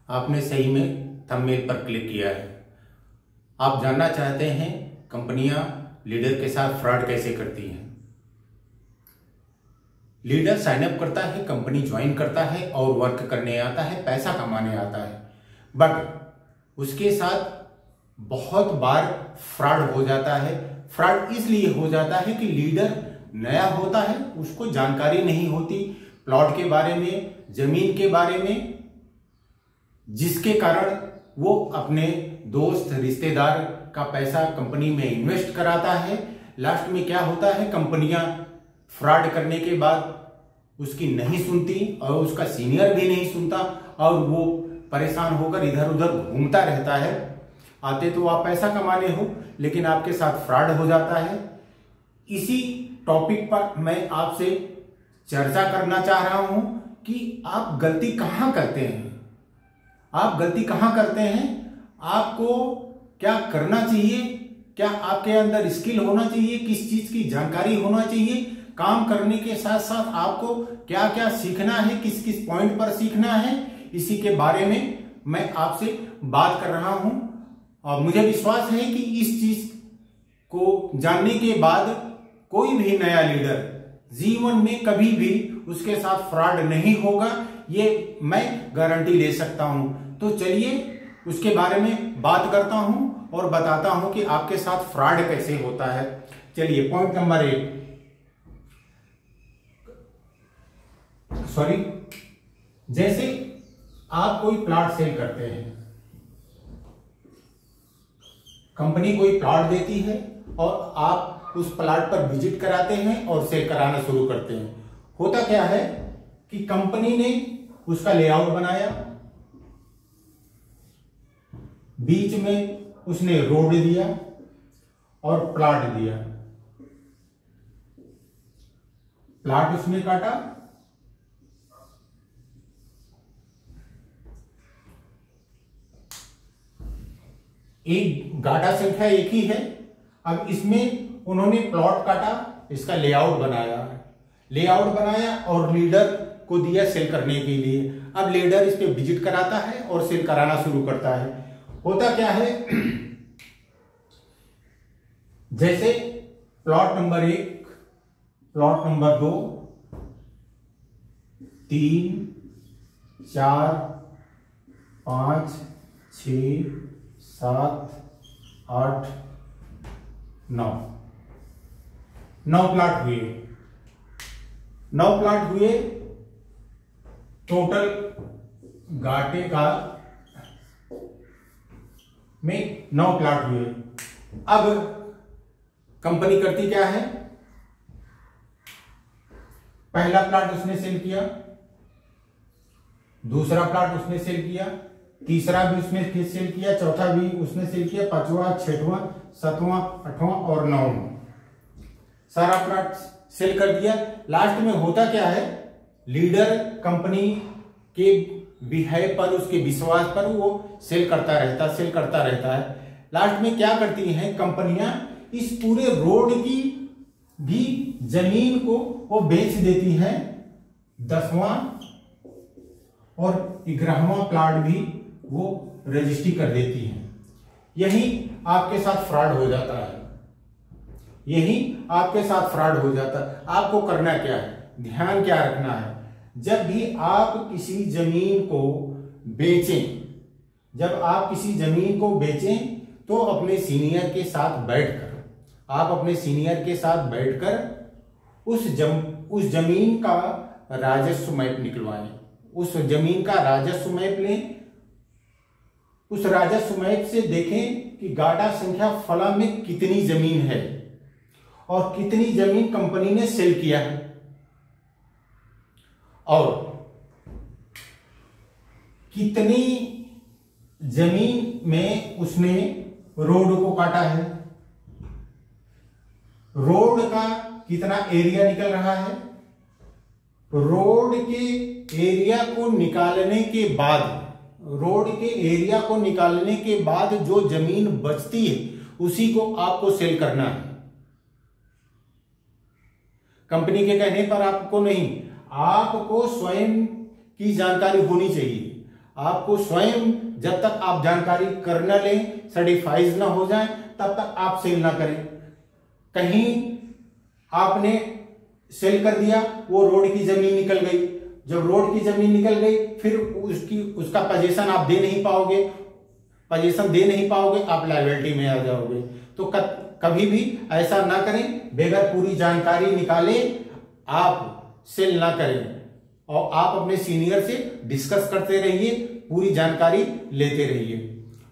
आपने सही में थंबनेल पर क्लिक किया है। आप जानना चाहते हैं कंपनियां लीडर के साथ फ्रॉड कैसे करती हैं। लीडर साइन अप करता है, कंपनी ज्वाइन करता है और वर्क करने आता है, पैसा कमाने आता है, बट उसके साथ बहुत बार फ्रॉड हो जाता है। फ्रॉड इसलिए हो जाता है कि लीडर नया होता है, उसको जानकारी नहीं होती प्लॉट के बारे में, जमीन के बारे में, जिसके कारण वो अपने दोस्त रिश्तेदार का पैसा कंपनी में इन्वेस्ट कराता है। लास्ट में क्या होता है, कंपनियां फ्रॉड करने के बाद उसकी नहीं सुनती और उसका सीनियर भी नहीं सुनता और वो परेशान होकर इधर उधर घूमता रहता है। आते तो आप पैसा कमाने हो, लेकिन आपके साथ फ्रॉड हो जाता है। इसी टॉपिक पर मैं आपसे चर्चा करना चाह रहा हूं कि आप गलती कहां करते हैं। आप गलती कहां करते हैं, आपको क्या करना चाहिए, क्या आपके अंदर स्किल होना चाहिए, किस चीज की जानकारी होना चाहिए, काम करने के साथ साथ आपको क्या क्या सीखना है, किस किस पॉइंट पर सीखना है, इसी के बारे में मैं आपसे बात कर रहा हूं। और मुझे विश्वास है कि इस चीज को जानने के बाद कोई भी नया लीडर जीवन में कभी भी उसके साथ फ्रॉड नहीं होगा, ये मैं गारंटी ले सकता हूं। तो चलिए उसके बारे में बात करता हूं और बताता हूं कि आपके साथ फ्रॉड कैसे होता है। चलिए पॉइंट नंबर 1, जैसे आप कोई प्लॉट सेल करते हैं, कंपनी कोई प्लॉट देती है और आप उस प्लॉट पर विजिट कराते हैं और सेल कराना शुरू करते हैं। होता क्या है कि कंपनी ने उसका लेआउट बनाया, बीच में उसने रोड दिया और प्लॉट दिया, प्लॉट उसने काटा, एक गाटा संख्या एक ही है। अब इसमें उन्होंने प्लॉट काटा, इसका लेआउट बनाया और लीडर को दिया सेल करने के लिए। अब लीडर इस पे विजिट कराता है और सेल कराना शुरू करता है। होता क्या है, जैसे plot number 1, plot number 2, 3, 4, 5, 6, 7, 8, 9 plot हुए। 9 प्लॉट हुए, टोटल घाटे का में 9 प्लॉट हुए। अब कंपनी करती क्या है, पहला प्लॉट उसने सेल किया, दूसरा प्लॉट उसने सेल किया, तीसरा भी उसने सेल किया, चौथा भी उसने सेल किया, 5वां, 6वां, 7वां, 8वां और 9वां सारा प्लॉट सेल कर दिया। लास्ट में होता क्या है, लीडर कंपनी के बिहेव पर, उसके विश्वास पर वो सेल करता रहता है। लास्ट में क्या करती हैं कंपनियां, इस पूरे रोड की भी जमीन को वो बेच देती हैं। 10वां और 11वां प्लॉट भी वो रजिस्ट्री कर देती हैं। यही आपके साथ फ्रॉड हो जाता है, आपको करना क्या है, ध्यान क्या रखना है, जब भी आप किसी जमीन को बेचें, तो अपने सीनियर के साथ बैठकर उस जमीन का राजस्व मैप निकलवाएं, उस जमीन का राजस्व मैप लें। उस राजस्व मैप से देखें कि गाटा संख्या फला में कितनी जमीन है और कितनी जमीन कंपनी ने सेल किया है, और कितनी जमीन में उसने रोड को काटा है, रोड का कितना एरिया निकल रहा है। रोड के एरिया को निकालने के बाद जो जमीन बचती है उसी को आपको सेल करना है। कंपनी के कहने पर आपको नहीं, आपको स्वयं की जानकारी होनी चाहिए। आपको स्वयं जब तक आप जानकारी कर न लें, सर्टिफाइज ना हो जाए, तब तक आप सेल ना करें। कहीं आपने सेल कर दिया, वो रोड की जमीन निकल गई, जब रोड की जमीन निकल गई फिर उसका पोजीशन आप दे नहीं पाओगे, पोजीशन दे नहीं पाओगे, आप लायबिलिटी में आ जाओगे। तो कभी भी ऐसा ना करें, बगैर पूरी जानकारी निकाले आप सेल ना करें, और आप अपने सीनियर से डिस्कस करते रहिए, पूरी जानकारी लेते रहिए।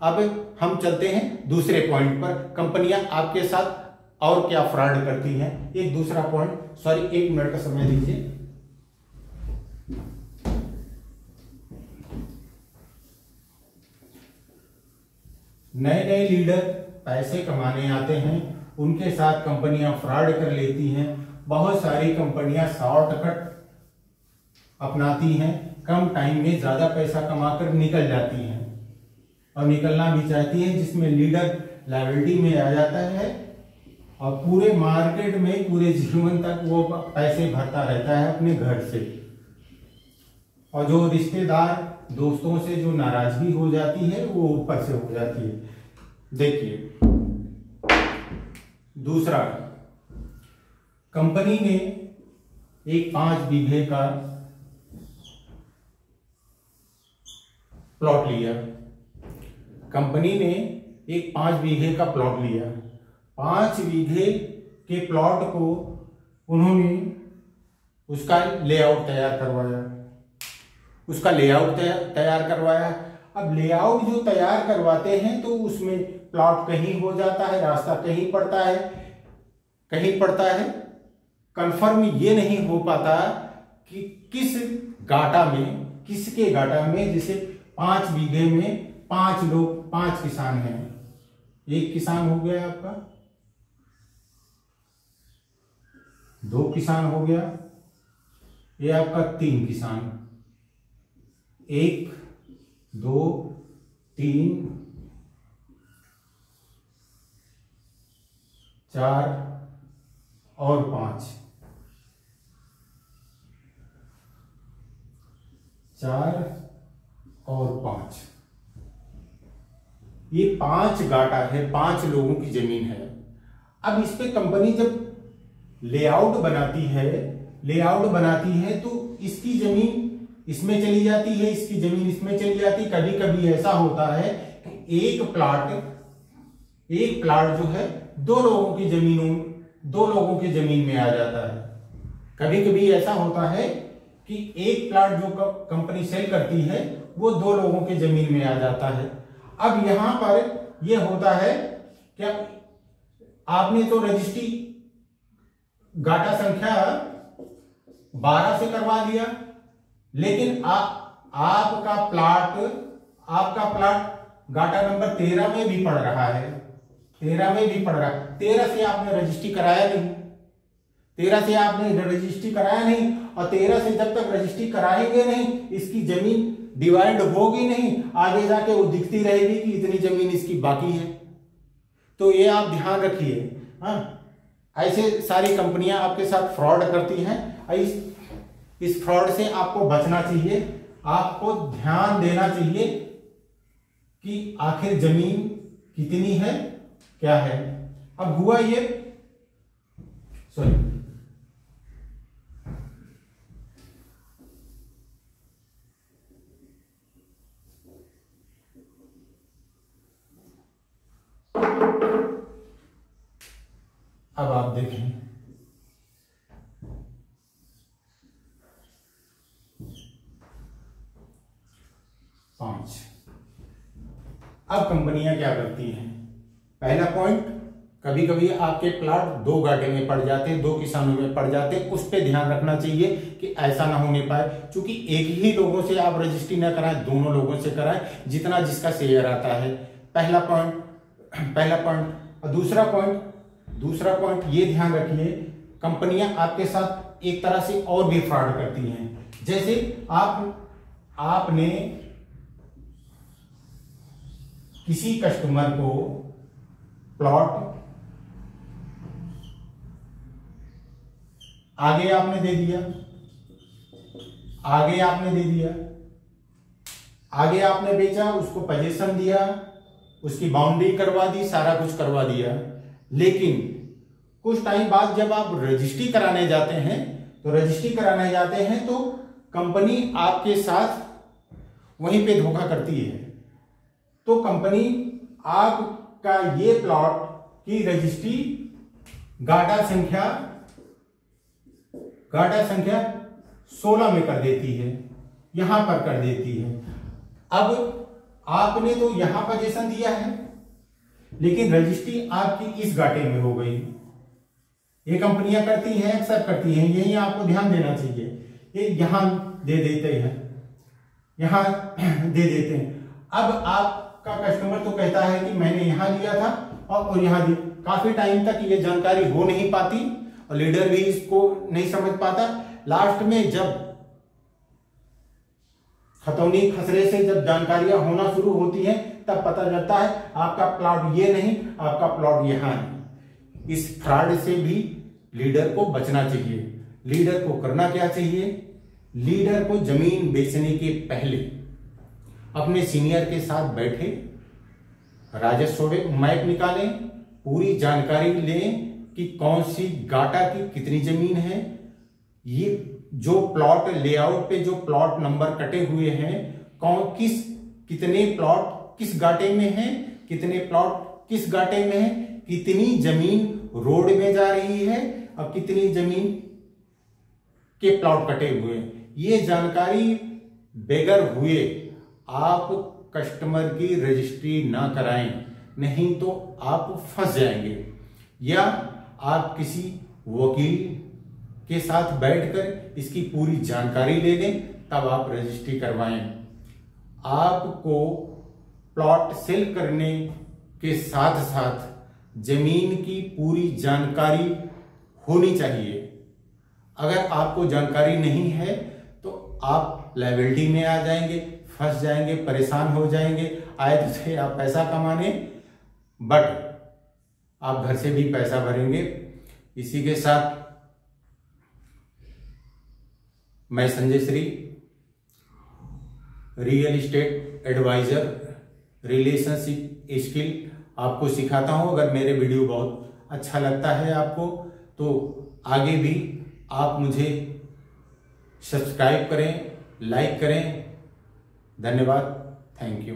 अब हम चलते हैं दूसरे पॉइंट पर, कंपनियां आपके साथ और क्या फ्रॉड करती हैं। एक दूसरा पॉइंट, सॉरी 1 मिनट का समय दीजिए। नए नए लीडर पैसे कमाने आते हैं, उनके साथ कंपनियां फ्रॉड कर लेती हैं। बहुत सारी कंपनियां शॉर्टकट अपनाती हैं, कम टाइम में ज्यादा पैसा कमाकर निकल जाती हैं और निकलना भी चाहती हैं, जिसमें लीडर लायबिलिटी में आ जाता है और पूरे मार्केट में पूरे जीवन तक वो पैसे भरता रहता है अपने घर से। और जो रिश्तेदार दोस्तों से जो नाराजगी हो जाती है वो ऊपर से हो जाती है। देखिए दूसरा, कंपनी ने एक 5 बीघे का प्लॉट लिया, कंपनी ने एक 5 बीघे का प्लॉट लिया। 5 बीघे के प्लॉट को उन्होंने उसका लेआउट तैयार करवाया, उसका लेआउट तैयार करवाया। अब लेआउट जो तैयार करवाते हैं तो उसमें प्लॉट कहीं हो जाता है, रास्ता कहीं पड़ता है, कहीं पड़ता है, कंफर्म ये नहीं हो पाता कि किस गाटा में, किसके गाटा में। जैसे 5 बीघे में 5 लोग, 5 किसान हैं, एक किसान हो गया आपका, 2 किसान हो गया, ये आपका 3 किसान, 1 2 3 4 और 5, 4 और 5, ये 5 गाटा है, 5 लोगों की जमीन है। अब इस पे कंपनी जब लेआउट बनाती है तो इसकी जमीन इसमें चली जाती है, इसकी जमीन इसमें चली जाती। कभी कभी ऐसा होता है कि एक प्लाट जो है 2 लोगों की जमीन में आ जाता है। कभी कभी ऐसा होता है कि एक प्लाट जो कंपनी सेल करती है वो 2 लोगों की जमीन में आ जाता है। अब यहां पर यह होता है क्या, आपने तो रजिस्ट्री गाटा संख्या 12 से करवा दिया, लेकिन आपका प्लाट गाटा नंबर 13 में भी पड़ रहा है, 13 में भी पड़ रहा है। 13 से आपने रजिस्ट्री कराया नहीं, 13 से आपने रजिस्ट्री कराया नहीं, और 13 से जब तक रजिस्ट्री कराएंगे नहीं, इसकी जमीन डिवाइड होगी नहीं, आगे जाके वो दिखती रहेगी कि इतनी जमीन इसकी बाकी है। तो ये आप ध्यान रखिए। हाँ, ऐसे सारी कंपनियां आपके साथ फ्रॉड करती हैं। इस फ्रॉड से आपको बचना चाहिए, आपको ध्यान देना चाहिए कि आखिर जमीन कितनी है, क्या है। अब हुआ ये, सॉरी, अब आप देखें, अब कंपनियां क्या करती हैं। पहला पॉइंट, कभी कभी आपके प्लाट 2 गाटे में पड़ जाते हैं, 2 किसानों में पड़ जाते हैं, उस पर ध्यान रखना चाहिए कि ऐसा ना होने पाए। क्योंकि एक ही लोगों से आप रजिस्ट्री ना कराएं, दोनों लोगों से कराएं, जितना जिसका शेयर आता है। पहला पॉइंट। और दूसरा पॉइंट ये ध्यान रखिए, कंपनियां आपके साथ एक तरह से और भी फ्रॉड करती हैं। जैसे आपने किसी कस्टमर को प्लॉट आगे आपने दे दिया, आगे आपने बेचा, उसको पोजीशन दिया, उसकी बाउंड्री करवा दी, सारा कुछ करवा दिया, लेकिन कुछ टाइम बाद जब आप रजिस्ट्री कराने जाते हैं तो कंपनी आपके साथ वहीं पे धोखा करती है। तो कंपनी आपका ये प्लॉट की रजिस्ट्री गाटा संख्या 16 में कर देती है, यहां पर कर देती है। अब आपने तो यहां पोजीशन दिया है, लेकिन रजिस्ट्री आपकी इस गाटे में हो गई। ये कंपनियां करती हैं, अक्सर करती हैं, यही आपको ध्यान देना चाहिए। ये यहां दे देते हैं, यहां दे देते हैं। अब आपका कस्टमर तो कहता है कि मैंने यहां लिया था और यहां दिया। काफी टाइम तक ये जानकारी हो नहीं पाती और लीडर भी इसको नहीं समझ पाता। लास्ट में जब खतौनी खसरे से जब जानकारियां होना शुरू होती हैं, तब पता चलता है आपका प्लॉट ये नहीं, आपका प्लॉट यहां है। इस फ्रॉड से भी लीडर को बचना चाहिए। लीडर को करना क्या चाहिए? लीडर को जमीन बेचने के पहले अपने सीनियर के साथ बैठे, राजस्व मैप निकालें, पूरी जानकारी लें कि कौन सी गाटा की कितनी जमीन है, ये जो प्लॉट लेआउट पे जो प्लॉट नंबर कटे हुए हैं, कितने प्लॉट किस गाटे में हैं, कितने प्लॉट किस गाटे में हैं, कितनी जमीन रोड में जा रही है और कितनी जमीन के प्लॉट कटे हुए हैं। ये जानकारी बेगर हुए आप कस्टमर की रजिस्ट्री ना कराएं, नहीं तो आप फंस जाएंगे। या आप किसी वकील के साथ बैठकर इसकी पूरी जानकारी ले लें, तब आप रजिस्ट्री करवाएं। आपको प्लॉट सेल करने के साथ साथ जमीन की पूरी जानकारी होनी चाहिए। अगर आपको जानकारी नहीं है तो आप लायबिलिटी में आ जाएंगे, फंस जाएंगे, परेशान हो जाएंगे। आए तो थे आप पैसा कमाने, बट आप घर से भी पैसा भरेंगे। इसी के साथ मैं Sanjay Shri, real estate advisor, relationship skill आपको सिखाता हूं। अगर मेरे वीडियो बहुत अच्छा लगता है आपको, तो आगे भी आप मुझे सब्सक्राइब करें, लाइक करें। धन्यवाद, थैंक यू।